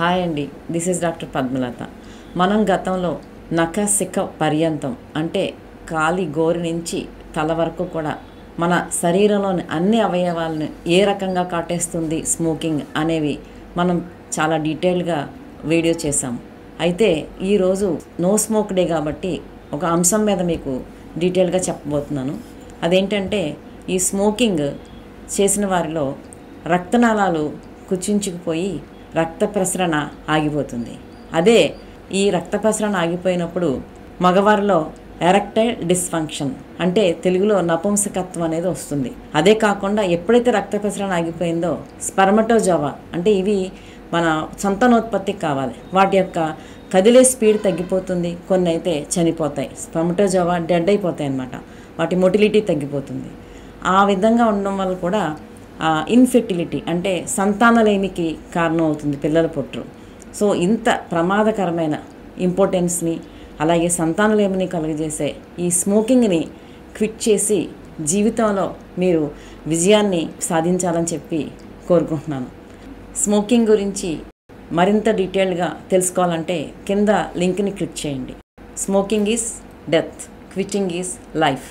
Hi అండి, this is doctor Padmalatha. మనం గతంలో నఖశిఖ పర్యంతం అంటే కాలి గోరి నుంచి తల వరకు కూడా మన శరీరంలోని అన్ని అవయవాలను ఏ రకంగా కాటేస్తుంది స్మోకింగ్ అనేవి మనం చాలా డీటెయిల్గా వీడియో చేసాము. అయితే ఈరోజు నో స్మోక్ డే కాబట్టి ఒక అంశం మీద మీకు డీటెయిల్గా చెప్పబోతున్నాను. అదేంటంటే ఈ స్మోకింగ్ చేసిన వారిలో రక్తనాళాలు కుచించుకుపోయి రక్త ప్రసరణ ఆగిపోతుంది. అదే ఈ రక్త ప్రసరణ ఆగిపోయినప్పుడు మగవారిలో ఎరెక్టైల్ డిస్ఫంక్షన్ అంటే తెలుగులో నపుంసకత్వం అనేది వస్తుంది. అదే కాకుండా ఎప్పుడైతే రక్త ప్రసరణ ఆగిపోయిందో స్పెర్మటోజోవా అంటే ఇవి మన సంతానోత్పత్తి కావాలి, వాటి యొక్క కదిలే స్పీడ్ తగ్గిపోతుంది, కొన్ని అయితే చనిపోతాయి. స్పెర్మటోజోవా డెడ్ అయిపోతాయి అన్నమాట, వాటి మొటిలిటీ తగ్గిపోతుంది. ఆ విధంగా ఉండడం వల్ల కూడా ఇన్ఫెర్టిలిటీ అంటే సంతానలేమికి కారణం అవుతుంది, పిల్లల పుట్టరు. సో ఇంత ప్రమాదకరమైన ఇంపార్టెన్స్ని అలాగే సంతానలేమిని కలుగజేసే ఈ స్మోకింగ్ని క్విట్ చేసి జీవితంలో మీరు విజయాన్ని సాధించాలని చెప్పి కోరుకుంటున్నాను. స్మోకింగ్ గురించి మరింత డీటెయిల్గా తెలుసుకోవాలంటే కింద లింక్ని క్లిక్ చేయండి. Smoking is death, quitting is life.